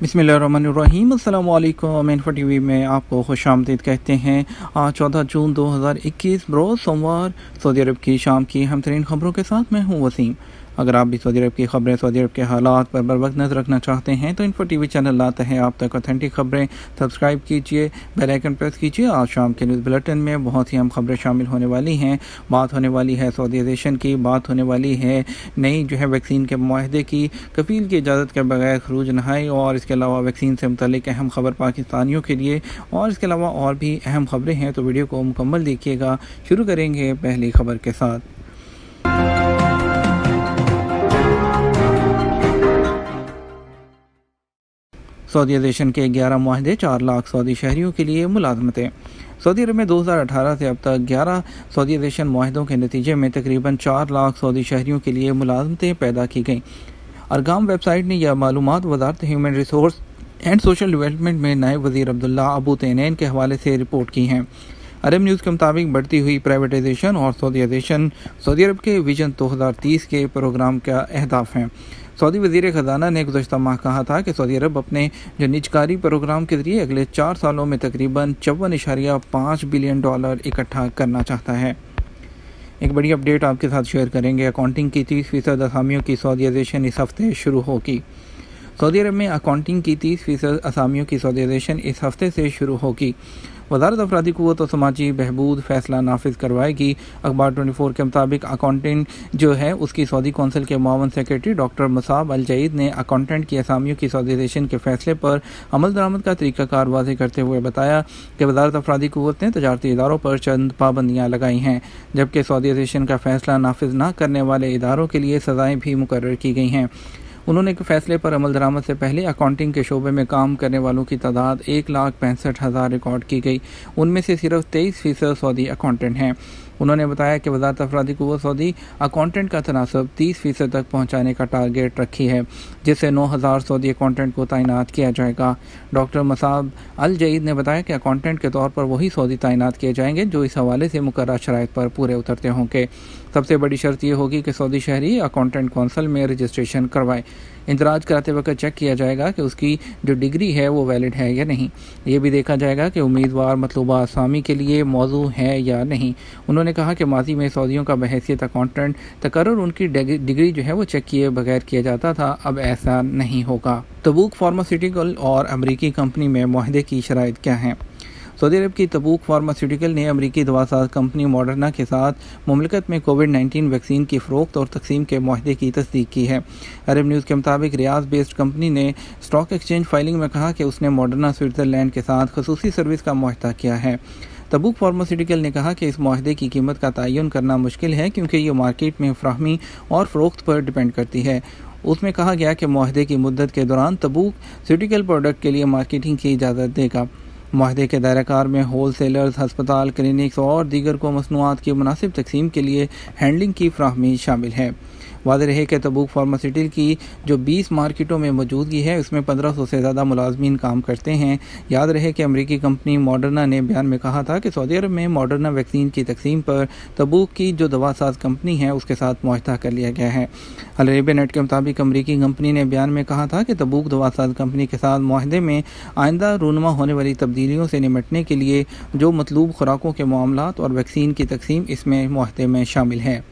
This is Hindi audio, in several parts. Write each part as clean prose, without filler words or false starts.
बिस्मिल्लाहिर्रहमानिर्रहीम। अस्सलाम वालेकुम। इन्फो टीवी में आपको खुशामदीद कहते हैं। आज 14 जून 2021 रोज़ सोमवार सऊदी अरब की शाम की अहम तरीन खबरों के साथ मैं हूँ वसीम। अगर आप भी सऊदी अरब की खबरें, सऊदी अरब के हालात पर बर वक्त नज़र रखना चाहते हैं तो इन्फो टीवी चैनल लाता है आप तक ऑथेंटिक खबरें। सब्सक्राइब कीजिए, बेल आइकन प्रेस कीजिए। आज शाम के न्यूज़ बुलेटिन में बहुत ही अहम खबरें शामिल होने वाली हैं। बात होने वाली है सऊदीज़ेशन की, बात होने वाली है नई वैक्सीन के मुआहदे की, कफील की इजाज़त के बगैर खरूज नहाई, और इसके अलावा वैक्सीन से मुतल्लिक अहम खबर पाकिस्तानियों के लिए, और इसके अलावा और भी अहम खबरें हैं। तो वीडियो को मुकम्मल देखिएगा। शुरू करेंगे पहली खबर के साथ। सऊदीज़ेशन के 11 मुआहदे, 4 लाख सऊदी शहरियों के लिए मुलाजमतें। सऊदी अरब में 2018 से अब तक 11 सऊदीज़ेशन मुआहदों के नतीजे में तकरीबन 4 लाख सऊदी शहरियों के लिए मुलाजमतें पैदा की गईं। अरकाम वेबसाइट ने यह मालूमात वज़ारत human resource and social development में नायब वज़ीर अब्दुल्ला अबू तैनैन के हवाले से रिपोर्ट की हैं। अरब न्यूज़ के मुताबिक बढ़ती हुई प्राइवेटाइजेशन और सऊदीज़ेशन सऊदी अरब के विजन 2030 के प्रोग्राम का अहदाफ हैं। सऊदी वज़ीर ख़जाना ने गुज़श्ता माह कहा था कि सऊदी अरब अपने निजकारी प्रोग्राम के ज़रिए अगले 4 सालों में तकरीबन 54.5 बिलियन डॉलर इकट्ठा करना चाहता है। एक बड़ी अपडेट आपके साथ शेयर करेंगे। अकाउंटिंग की 30% असामियों की सऊदीज़ेशन इस हफ्ते शुरू होगी। सऊदी अरब में अकाउंटिंग की 30% असामियों की सऊदीज़ेशन इस हफ्ते से शुरू होगी। वज़ारत अफरादी क़ुव्वत और समाजी बहबूद फैसला नाफिज करवाएगी। अखबार 24 के मुताबिक अकाउंटेंट उसकी सऊदी कौंसिल के मुआवन सेक्रेटरी डॉक्टर मसाब अल जईद ने अकाउंटेंट की असामियों की सऊदीज़ेशन के फैसले पर अमल दरामद का तरीक़ाकार वाज़ेह करते हुए बताया कि वज़ारत अफरादी क़ुव्वत ने तजारती इदारों पर चंद पाबंदियाँ लगाई हैं, जबकि सऊदीज़ेशन का फैसला नाफिज न करने वाले इदारों के लिए सज़ाएँ भी मुकर्रर की गई हैं। उन्होंने फैसले पर अमल दरामद से पहले अकाउंटिंग के शोबे में काम करने वालों की तादाद 1,65,000 रिकॉर्ड की गई। उनमें से सिर्फ 23% सऊदी अकाउंटेंट हैं। उन्होंने बताया कि वज़ारत अफरादी क़ुव्वत सऊदी अकाउंटेंट का तनासब 30% तक पहुँचाने का टारगेट रखी है, जिससे 9,000 सऊदी अकाउंटेंट को तैनात किया जाएगा। डॉक्टर मसाब अल जईद ने बताया कि अकाउंटेंट के तौर पर वही सऊदी तैनात किए जाएंगे जो इस हवाले से मुकर्रर शराइत पर पूरे उतरते होंगे। सबसे बड़ी शर्त यह होगी कि सऊदी शहरी अकाउंटेंट कौंसिल में रजिस्ट्रेशन करवाए। इंदराज कराते वक्त चेक किया जाएगा कि उसकी जो डिग्री है वो वैलिड है या नहीं। ये भी देखा जाएगा कि उम्मीदवार मतलूबा असामी के लिए मौजू है या नहीं। उन्होंने कहा कि माजी में सऊदियों का बहैसियत अकाउंटेंट तकर्रुर उनकी डिग्री वो चेक किए बगैर किया जाता था, अब ऐसा नहीं होगा। तबूक फार्मास्यूटिकल और अमरीकी कंपनी में मुआहदे की शराइत क्या हैं? सऊदी अरब की तबूक फार्मास्यूटिकल ने अमरीकी दवासाज कंपनी मॉडर्ना के साथ मुमलिकत में कोविड-19 वैक्सीन की फ़रोख्त और तकसीम के मुआहदे की तस्दीक की है। अरब न्यूज़ के मुताबिक रियाद बेस्ड कंपनी ने स्टॉक एक्सचेंज फाइलिंग में कहा कि उसने मॉडर्ना स्विट्ज़रलैंड के साथ खसूसी सर्विस का मुआहदा किया है। तबूक फार्मास्यूटिकल ने कहा कि इस मुआहदे की कीमत का तयन करना मुश्किल है क्योंकि ये मार्केट में फ्राहमी और फ़रोख्त पर डिपेंड करती है। उसमें कहा गया कि मुआहदे की मुद्दत के दौरान तबूक स्यूटिकल प्रोडक्ट के लिए मार्केटिंग की इजाज़त देगा। मुआहदे के दायराकार में होल सेलर्स, हस्पताल, क्लिनिक्स और दीगर को मसनूआत की मुनासिब तकसीम के लिए हैंडलिंग की फ्राहमी शामिल है। वाज़ेह रहे कि तबूक फार्मास्यूटिकल की जो 20 मार्केटों में मौजूदगी है उसमें 1500 से ज़्यादा मुलाजमीन काम करते हैं। याद रहे कि अमरीकी कंपनी मॉडर्ना ने बयान में कहा था कि सऊदी अरब में मॉडर्ना वैक्सीन की तकसीम पर तबूक की जो दवासाज कंपनी है उसके साथ मुआहदा कर लिया गया है। अल अरेबिया नेट के मुताबिक अमरीकी कंपनी ने बयान में कहा था कि तबूक दवासाज कंपनी के साथ मुआहदे में आइंदा रूनुमा होने वाली तब्दीलियों से निपटने के लिए जो मतलूब खुराकों के मामलात और वैक्सीन की तकसीम इसमें मुआहदे में शामिल है।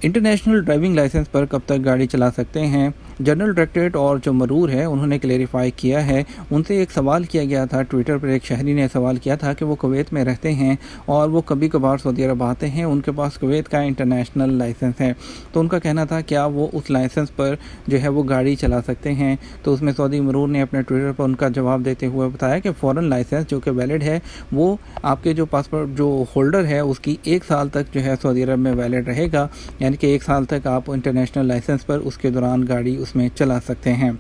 इंटरनेशनल ड्राइविंग लाइसेंस पर कब तक गाड़ी चला सकते हैं? जनरल डायरेक्टरेट और जो मरूर है उन्होंने क्लेरिफाई किया है। उनसे एक सवाल किया गया था, ट्विटर पर एक शहरी ने सवाल किया था कि वो कुवैत में रहते हैं और वो कभी कभार सऊदी अरब आते हैं, उनके पास कुवैत का इंटरनेशनल लाइसेंस है, तो उनका कहना था क्या वो उस लाइसेंस पर वो गाड़ी चला सकते हैं। तो उसमें सऊदी मरूर ने अपने ट्विटर पर उनका जवाब देते हुए बताया कि फ़ॉरेन लाइसेंस जो कि वैलिड है वो आपके जो पासपोर्ट जो होल्डर है उसकी 1 साल तक सऊदी अरब में वैलिड रहेगा, यानी कि 1 साल तक आप इंटरनेशनल लाइसेंस पर उसके दौरान गाड़ी उसमें चला सकते हैं।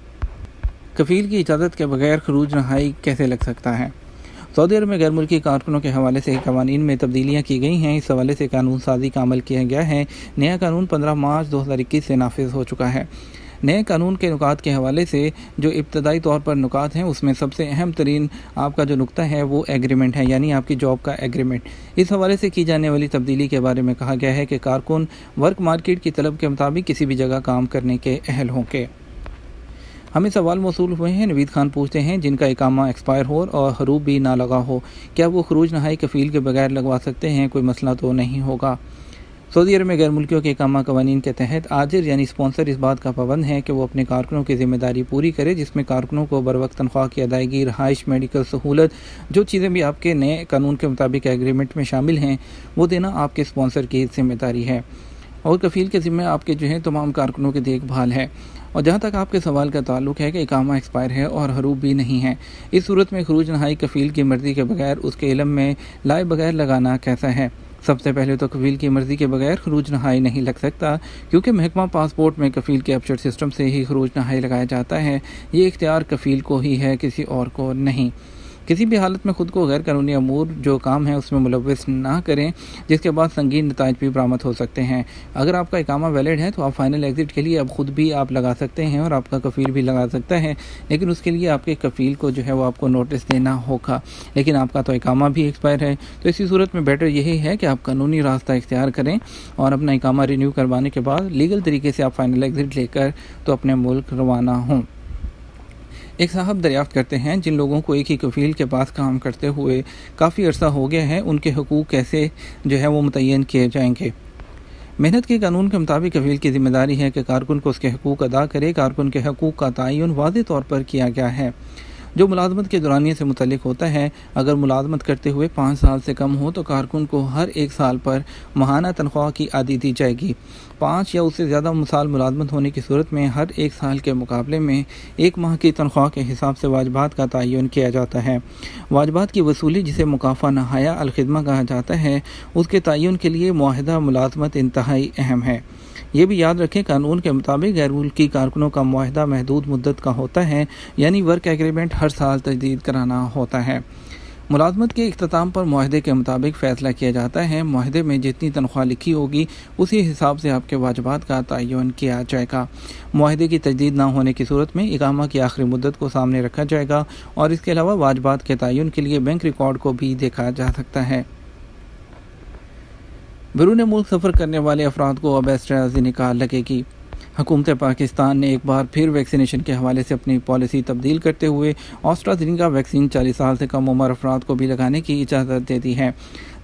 कफील की इजाज़त के बगैर खरूज नहाई कैसे लग सकता है? सऊदी अरब में गैर मुल्की कारकुनों के हवाले से कवानीन में तब्दीलियाँ की गई हैं। इस हवाले से कानून साजी का अमल किया गया है। नया कानून 15 मार्च 2021 से नाफिज हो चुका है। नए कानून के नुकात के हवाले से जो इब्तदाई तौर पर नुकात हैं उसमें सबसे अहम तरीन आपका जो नुक्ता है वो एग्रीमेंट है, यानी आपकी जॉब का एग्रीमेंट। इस हवाले से की जाने वाली तब्दीली के बारे में कहा गया है कि कारकुन वर्क मार्केट की तलब के मुताबिक किसी भी जगह काम करने के अहल होंगे। हमें सवाल मौसूल हुए हैं। नवीद खान पूछते हैं, जिनका इकामा एक्सपायर हो और हरूब भी ना लगा हो, क्या वो खरूज नहाई कफ़ील के बगैर लगवा सकते हैं? कोई मसला तो नहीं होगा। सऊदी अरब में गैर मुल्कियों के इकामा कवानीन के तहत आजिर यानी स्पॉन्सर इस बात का पाबंद है कि वो अपने कारकुनों की जिम्मेदारी पूरी करे, जिसमें कारकुनों को बरवक्त तनख्वाह की अदायगी, रहाइश, मेडिकल सहूलत, जो चीज़ें भी आपके नए कानून के मुताबिक एग्रीमेंट में शामिल हैं वो देना आपके स्पॉन्सर की जिम्मेदारी है। और कफ़ील के ज़िम्मे आपके जो है तमाम कारकुनों की देखभाल है। और जहाँ तक आपके सवाल का ताल्लुक है कि इकामा एक्सपायर है और हरूब भी नहीं है, इस सूरत में खरूज नहाई कफ़ील की मर्ज़ी के बगैर उसके इल्म में लाए बगैर लगाना कैसा है? सबसे पहले तो कफ़ील की मर्ज़ी के बगैर खरूज नहाई नहीं लग सकता, क्योंकि महकमा पासपोर्ट में कफ़ील के अपडेट सिस्टम से ही खरूज नहाई लगाया जाता है। ये इख्तियार कफ़ील को ही है, किसी और को नहीं। किसी भी हालत में खुद को गैर कानूनी अमूर जो काम है उसमें मुलव्वस ना करें, जिसके बाद संगीन नताइज भी बरामद हो सकते हैं। अगर आपका इकामा वैलिड है तो आप फाइनल एग्ज़िट के लिए अब खुद भी आप लगा सकते हैं और आपका कफ़ील भी लगा सकता है, लेकिन उसके लिए आपके कफ़ील को जो है वो आपको नोटिस देना होगा। लेकिन आपका तो इकामा भी एक्सपायर है, तो इसी सूरत में बेटर यही है कि आप कानूनी रास्ता इख्तियार करें और अपना इकामा रिन्यू करवाने के बाद लीगल तरीके से आप फाइनल एग्ज़िट लेकर तो अपने मुल्क रवाना हों। एक साहब दरियाफ्त करते हैं, जिन लोगों को एक ही कफ़ील के पास काम करते हुए काफ़ी अरसा हो गया है, उनके हुकूक कैसे जो है वो मुतय्यन किए जाएंगे? मेहनत के कानून के मुताबिक कफ़ील की जिम्मेदारी है कि कारकुन को उसके हुकूक अदा करे। कारकुन के हुकूक का तयन वाज़ेह तौर पर किया गया है जो मुलाजमत के दौरानिए से मुतल्लिक होता है। अगर मुलाजमत करते हुए 5 साल से कम हो तो कारकुन को हर 1 साल पर माहाना तनख्वाह की आदी दी जाएगी। 5 या उससे ज़्यादा साल मुलाजमत होने की सूरत में हर 1 साल के मुकाबले में 1 माह की तनख्वाह के हिसाब से वाजबात का तयन किया जाता है। वाजबात की वसूली, जिसे मुकाफ़ा नहाया अलखिदमा कहा जाता है, उसके तयन के लिए मुआहदा मुलाजमत इंतहाई अहम है। ये भी याद रखें, कानून के मुताबिक गैर मुल्की कारकुनों का मुआहदा महदूद मुद्दत का होता है, यानी वर्क एग्रीमेंट हर साल तजदीद कराना होता है। मुलाजमत के इख्तिताम पर मुआहदे के मुताबिक फ़ैसला किया जाता है। मुआहदे में जितनी तनख्वाह लिखी होगी उसी हिसाब से आपके वाजबात का तयन किया जाएगा। मुआहदे की तजदीद ना होने की सूरत में इकामा की आखिरी मुद्दत को सामने रखा जाएगा और इसके अलावा वाजबात के तयन के लिए बैंक रिकॉर्ड को भी देखा जा सकता है। बैरून मुल्क सफ़र करने वाले अफराद को अब एस्ट्राज़ेनेका लगेगी। हुकूमत पाकिस्तान ने एक बार फिर वैक्सीनेशन के हवाले से अपनी पॉलिसी तब्दील करते हुए एस्ट्राज़ेनेका वैक्सीन 40 साल से कम उम्र अफराद को भी लगाने की इजाज़त दे दी है,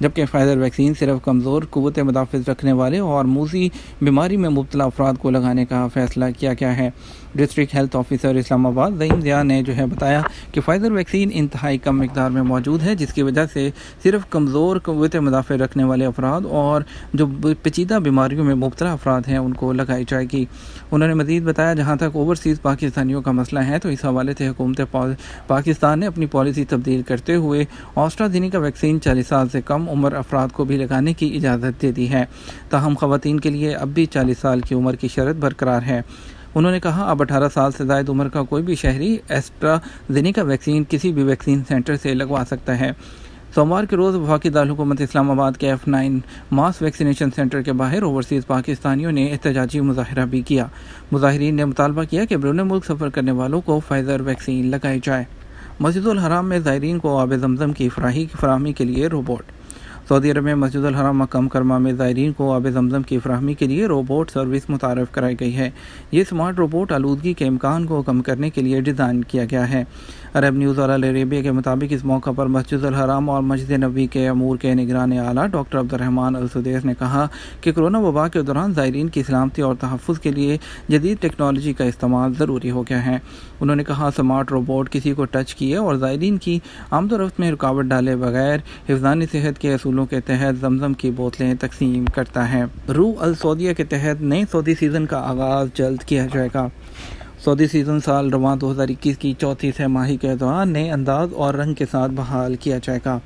जबकि फाइज़र वैक्सीन सिर्फ कमज़ोर क़ुव्वत मुदाफ़िज़ रखने वाले और मूसी बीमारी में मुब्तला अफराद को लगाने का फ़ैसला किया गया है। District health officer Islamabad Zaeem Zia ने जो है बताया कि फाइज़र वैक्सीन इंतहाई कम मिकदार में मौजूद है, जिसकी वजह से सिर्फ कमज़ोर क़ुव्वत मुदाफ़िज़ रखने वाले अफराद और जो पेचीदा बीमारियों में मुब्तला अफराद हैं उनको लगाई जाएगी। उन्होंने मज़ीद बताया, जहाँ तक ओवरसीज़ पाकिस्तानियों का मसला है तो इस हवाले से हुकूमत पाकिस्तान ने अपनी पॉलिसी तब्दील करते हुए एस्ट्राज़ेनेका वैक्सीन 40 साल से कम उम्र अफराद को भी लगाने की इजाज़त दे दी है। ताहम ख़वातीन के लिए अब भी 40 साल की उम्र की शर्त बरकरार है। उन्होंने कहा, अब 18 साल से ज़ायद उम्र का कोई भी शहरी एस्ट्राज़ेनेका वैक्सीन किसी भी वैक्सीन सेंटर से लगवा सकता है। सोमवार के रोज़ वफाकी दारुल इस्लामाबाद के F9 मास वैक्सीनेशन सेंटर के बाहर ओवरसीज़ पाकिस्तानियों ने एहतजाजी मुजाहरा भी किया। मुजाहिरीन ने मुतालबा किया कि बैरून मुल्क सफ़र करने वालों को फाइज़र वैक्सीन लगाई जाए। मस्जिदुल हराम में ज़ायरीन को आब ज़मज़म की फराहमी के लिए रोबोट। सऊदी अरब में मस्जिदुल हराम मक्का मुकर्रमा में ज़ायरीन को आब ज़मज़म की फराहमी के लिए रोबोट सर्विस मुतारफ़ कराई गई है। ये स्मार्ट रोबोट आलूदगी के इम्कान को कम करने के लिए डिज़ाइन किया गया है। अरब न्यूज़ और अल अरेबिया के मुताबिक इस मौका पर मस्जिदुल हराम और मस्जिद नबी के अमूर के निगरान आला डॉक्टर अब्दुर्रहमान अल सुदैस ने कहा कि कोरोना वबा के दौरान ज़ायरीन की सलामती और तहफ़्फ़ुज़ के लिए जदीद टेक्नोलॉजी का इस्तेमाल ज़रूरी हो गया है। उन्होंने कहा, स्मार्ट रोबोट किसी को टच किए और ज़ायरीन की आमदोरफ्त में रुकावट डाले बगैर हिफ़्ज़ान सेहत के असूलों के तहत जमजम की बोतलें तकसीम करता है। रूह अल सऊदिया के तहत नए सऊदी सीज़न का आगाज़ जल्द किया जाएगा। सऊदी सीज़न साल रवां 2021 की चौथी छमाही के दौरान नए अंदाज और रंग के साथ बहाल किया जाएगा।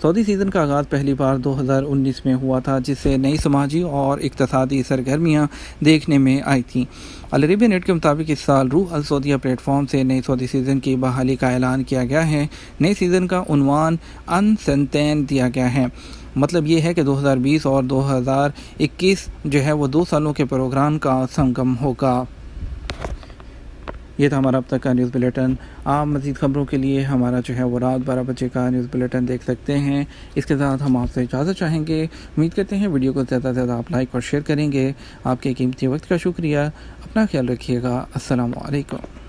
सऊदी सीज़न का आगाज़ पहली बार 2019 में हुआ था, जिससे नई समाजी और इक़्तिसादी सरगर्मियाँ देखने में आई थीं। अल अरेबिया नेट के मुताबिक इस साल रूह अल सऊदिया प्लेटफॉर्म से नए सऊदी सीज़न की बहाली का ऐलान किया गया है। नए सीज़न का उन्वान अनसेंटेन दिया गया है। मतलब ये है कि 2020 और 2021 जो है वो 2 सालों के प्रोग्राम का संगम होगा। ये था हमारा अब तक का न्यूज़ बुलेटिन। आप मज़ीद ख़बरों के लिए हमारा जो है वो रात 12 बजे का न्यूज़ बुलेटिन देख सकते हैं। इसके साथ हम आपसे इजाज़त चाहेंगे। उम्मीद करते हैं वीडियो को ज़्यादा से ज़्यादा आप लाइक और शेयर करेंगे। आपके कीमती वक्त का शुक्रिया। अपना ख्याल रखिएगा। अस्सलामु अलैकुम।